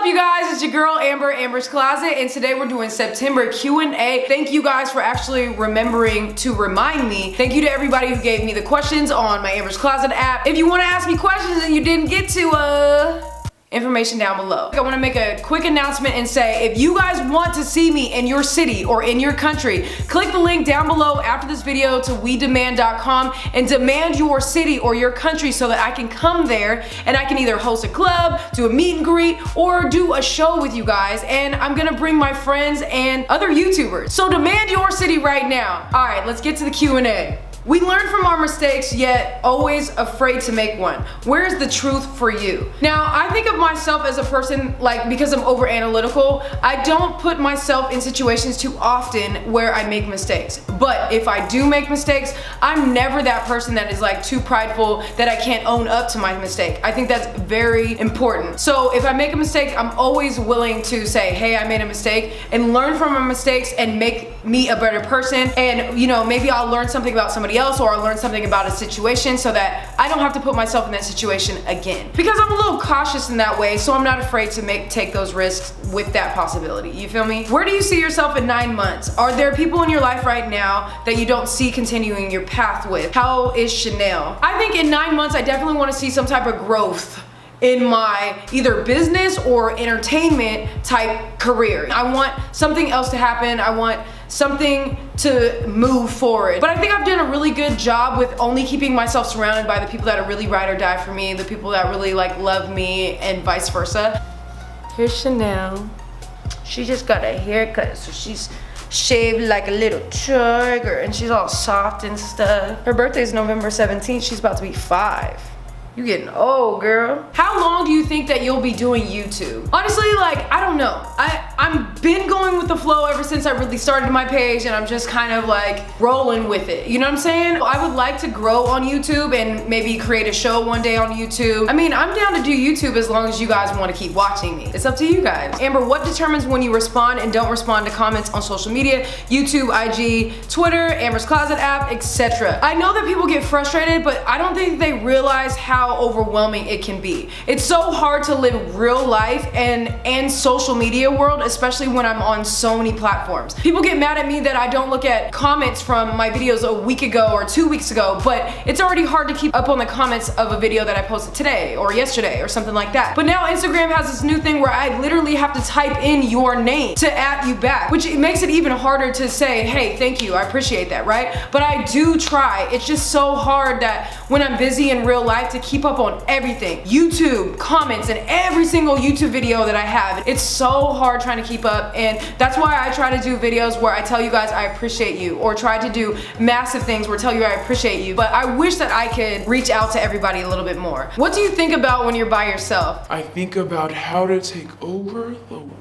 up, you guys? It's your girl Amber, Amber's Closet, and today we're doing September Q&A. Thank you guys for actually remembering to remind me. Thank you to everybody who gave me the questions on my Amber's Closet app. If you want to ask me questions and you didn't get to, information down below. I want to make a quick announcement and say, if you guys want to see me in your city or in your country, click the link down below after this video to wedemand.com and demand your city or your country so that I can come there and I can either host a club, do a meet and greet, or do a show with you guys. And I'm gonna bring my friends and other YouTubers. So demand your city right now. All right, let's get to the Q&A. We learn from our mistakes, yet always afraid to make one. Where is the truth for you? Now, I think of myself as a person, like, because I'm over analytical, I don't put myself in situations too often where I make mistakes. But if I do make mistakes, I'm never that person that is like too prideful that I can't own up to my mistake. I think that's very important. So if I make a mistake, I'm always willing to say, hey, I made a mistake, and learn from my mistakes and make me a better person. And you know, maybe I'll learn something about somebody else, or I'll learn something about a situation so that I don't have to put myself in that situation again. Because I'm a little cautious in that way, so I'm not afraid to take those risks with that possibility. You feel me? Where do you see yourself in 9 months? Are there people in your life right now that you don't see continuing your path with? How is Chanel? I think in 9 months, I definitely want to see some type of growth in my either business or entertainment type career. I want something else to happen. I want something to move forward. But I think I've done a really good job with only keeping myself surrounded by the people that are really ride or die for me, the people that really like love me, and vice versa. Here's Chanel. She just got a haircut, so she's shaved like a little tiger and she's all soft and stuff. Her birthday is November 17th. She's about to be 5. You getting old, girl. How long do you think that you'll be doing YouTube? Honestly, like, I don't know. I've been going with the flow ever since I really started my page, and I'm just kind of like rolling with it. You know what I'm saying? I would like to grow on YouTube and maybe create a show one day on YouTube. I mean, I'm down to do YouTube as long as you guys want to keep watching me. It's up to you guys. Amber, what determines when you respond and don't respond to comments on social media? YouTube, IG, Twitter, Amber's Closet app, etc. I know that people get frustrated, but I don't think they realize how overwhelming it can be. It's so hard to live real life and social media world, especially when I'm on so many platforms. People get mad at me that I don't look at comments from my videos a week ago or 2 weeks ago, but it's already hard to keep up on the comments of a video that I posted today or yesterday or something like that. But now Instagram has this new thing where I literally have to type in your name to at you back, which it makes it even harder to say, hey, thank you, I appreciate that, right? But I do try. It's just so hard that when I'm busy in real life to keep up on everything. YouTube, comments, and every single YouTube video that I have. It's so hard trying to keep up, and that's why I try to do videos where I tell you guys I appreciate you, or try to do massive things where I tell you I appreciate you. But I wish that I could reach out to everybody a little bit more. What do you think about when you're by yourself? I think about how to take over the world.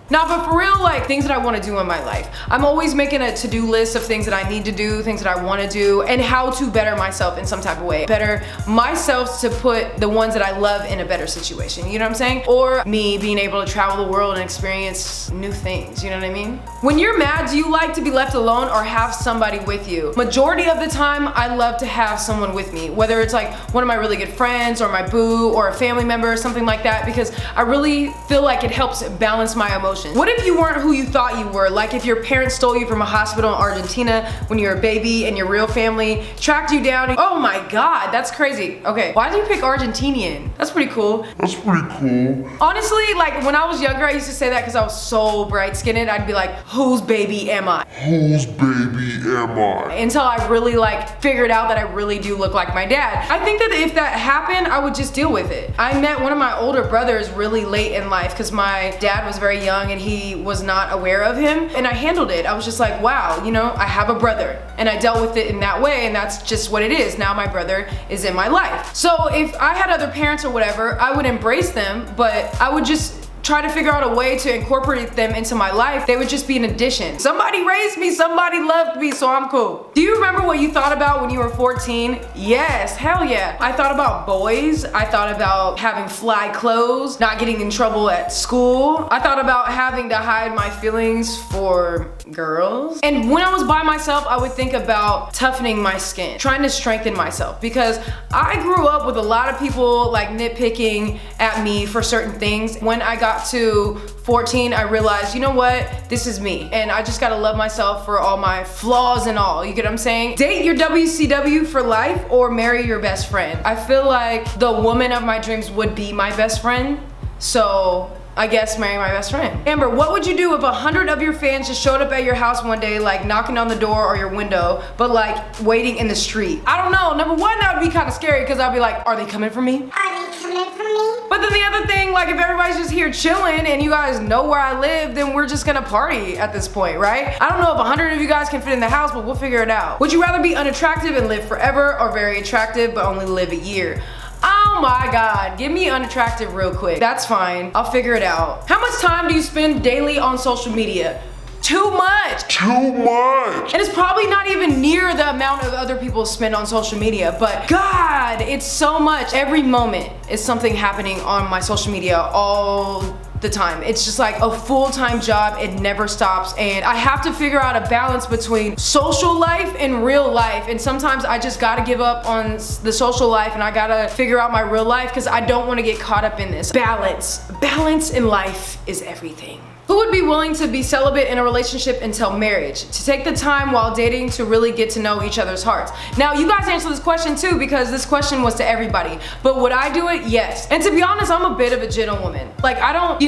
Now, but for real, like, things that I want to do in my life. I'm always making a to-do list of things that I need to do, things that I want to do, and how to better myself in some type of way. Better myself to put the ones that I love in a better situation, you know what I'm saying? Or me being able to travel the world and experience new things, you know what I mean? When you're mad, do you like to be left alone or have somebody with you? Majority of the time, I love to have someone with me, whether it's like one of my really good friends or my boo or a family member or something like that, because I really feel like it helps balance my emotions. What if you weren't who you thought you were? Like if your parents stole you from a hospital in Argentina when you were a baby and your real family tracked you down and, oh my god, that's crazy. Okay, why did you pick Argentinian? That's pretty cool. That's pretty cool. Honestly, like when I was younger, I used to say that because I was so bright skinned. I'd be like, whose baby am I? Whose baby am I? Until I really like figured out that I really do look like my dad. I think that if that happened, I would just deal with it. I met one of my older brothers really late in life because my dad was very young and he was not aware of him, and I handled it. I was just like, wow, you know, I have a brother, and I dealt with it in that way, and that's just what it is. Now my brother is in my life. So if I had other parents or whatever, I would embrace them, but I would just try to figure out a way to incorporate them into my life. They would just be an addition. Somebody raised me, somebody loved me, so I'm cool. Do you remember what you thought about when you were 14? Yes, hell yeah. I thought about boys. I thought about having fly clothes, not getting in trouble at school. I thought about having to hide my feelings for girls. And when I was by myself, I would think about toughening my skin, trying to strengthen myself, because I grew up with a lot of people like nitpicking at me for certain things. When I got to 14, I realized, you know what? This is me. And I just gotta love myself for all my flaws and all. You get what I'm saying? Date your WCW for life or marry your best friend. I feel like the woman of my dreams would be my best friend. So I guess marry my best friend. Amber, what would you do if 100 of your fans just showed up at your house one day, like knocking on the door or your window, but like waiting in the street? I don't know. Number one, that would be kind of scary because I'd be like, are they coming for me? Are they coming for me? But then the other thing, like if everybody's just here chilling and you guys know where I live, then we're just gonna party at this point, right? I don't know if 100 of you guys can fit in the house, but we'll figure it out. Would you rather be unattractive and live forever or very attractive but only live a year? Oh my God, give me unattractive real quick. That's fine, I'll figure it out. How much time do you spend daily on social media? Too much. Too much. And it's probably not even near the amount of other people spend on social media, but God, it's so much. Every moment is something happening on my social media all the time. It's just like a full-time job. It never stops, and I have to figure out a balance between social life and real life, and sometimes I just gotta give up on the social life and I gotta figure out my real life because I don't want to get caught up in this. Balance in life is everything. Who would be willing to be celibate in a relationship until marriage? To take the time while dating to really get to know each other's hearts. Now, you guys answer this question too, because this question was to everybody. But would I do it? Yes. And to be honest, I'm a bit of a gentlewoman. Like, I don't,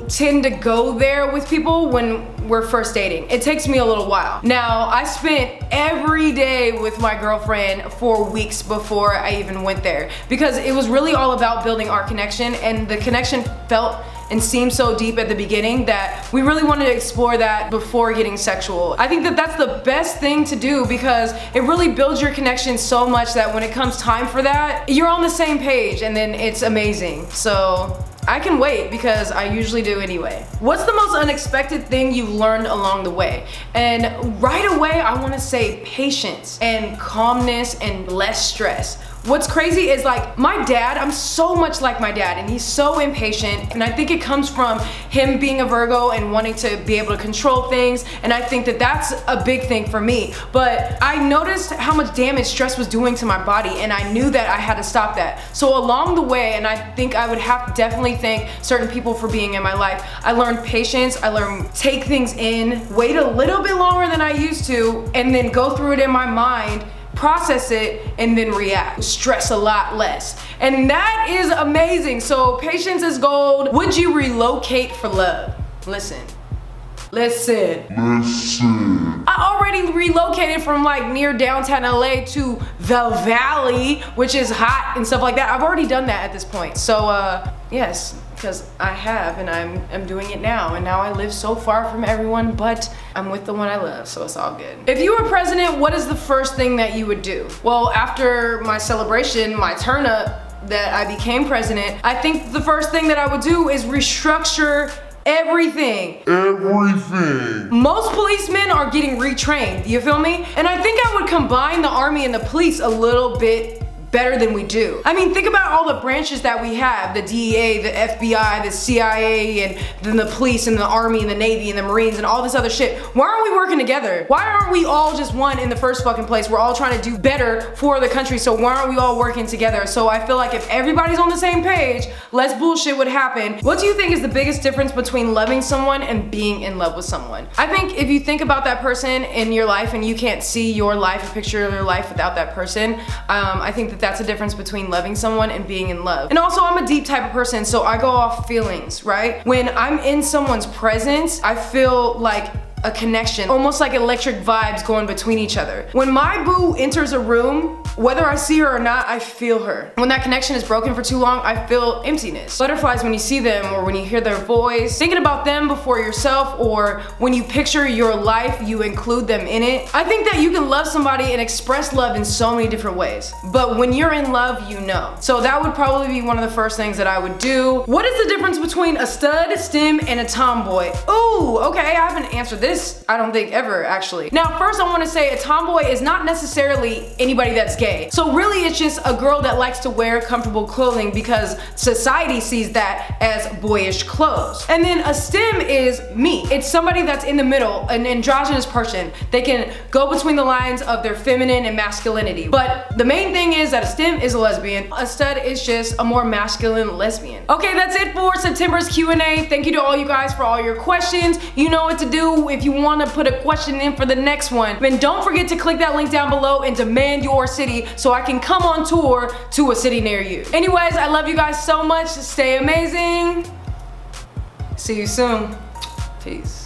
tend to go there with people when we're first dating. It takes me a little while. Now, I spent every day with my girlfriend for weeks before I even went there, because it was really all about building our connection, and the connection felt and seemed so deep at the beginning that we really wanted to explore that before getting sexual. I think that that's the best thing to do because it really builds your connection so much that when it comes time for that, you're on the same page, and then it's amazing. So I can wait because I usually do anyway. What's the most unexpected thing you've learned along the way? And right away, I wanna say patience and calmness and less stress. What's crazy is like my dad, I'm so much like my dad, and he's so impatient, and I think it comes from him being a Virgo and wanting to be able to control things, and I think that that's a big thing for me. But I noticed how much damage stress was doing to my body, and I knew that I had to stop that. So along the way, and I think I would have to definitely thank certain people for being in my life, I learned patience, I learned take things in, wait a little bit longer than I used to, and then go through it in my mind, process it, and then react. Stress a lot less. And that is amazing. So patience is gold. Would you relocate for love? Listen. I already relocated from like near downtown LA to the Valley, which is hot and stuff like that. I've already done that at this point. So yes, because I have, and I'm doing it now, and now I live so far from everyone, but I'm with the one I love, so it's all good. If you were president, what is the first thing that you would do? Well, after my celebration, my turn up that I became president, I think the first thing that I would do is restructure everything. Most policemen are getting retrained, you feel me? And I think I would combine the Army and the police a little bit better than we do. I mean, think about all the branches that we have, the DEA, the FBI, the CIA, and then the police and the Army and the Navy and the Marines and all this other shit. Why aren't we working together? Why aren't we all just one in the first fucking place? We're all trying to do better for the country, so why aren't we all working together? So I feel like if everybody's on the same page, less bullshit would happen. What do you think is the biggest difference between loving someone and being in love with someone? I think if you think about that person in your life and you can't see your life, a picture of your life without that person, I think that that's a difference between loving someone and being in love. And also, I'm a deep type of person, so I go off feelings, right? When I'm in someone's presence, I feel like a connection, almost like electric vibes going between each other. When my boo enters a room, whether I see her or not, I feel her. When that connection is broken for too long, I feel emptiness. Butterflies when you see them or when you hear their voice, thinking about them before yourself, or when you picture your life, you include them in it. I think that you can love somebody and express love in so many different ways. But when you're in love, you know. So that would probably be one of the first things that I would do. What is the difference between a stud, stim, and a tomboy? Ooh, okay, I haven't answered this exists, I don't think ever actually. Now first I want to say a tomboy is not necessarily anybody that's gay. So really it's just a girl that likes to wear comfortable clothing because society sees that as boyish clothes. And then a STEM is me. It's somebody that's in the middle, an androgynous person. They can go between the lines of their feminine and masculinity. But the main thing is that a STEM is a lesbian. A stud is just a more masculine lesbian. Okay, that's it for September's Q&A. Thank you to all you guys for all your questions. You know what to do if you want to put a question in for the next one. And don't forget to click that link down below and demand your city so I can come on tour to a city near you. Anyways, I love you guys so much. Stay amazing. See you soon. Peace.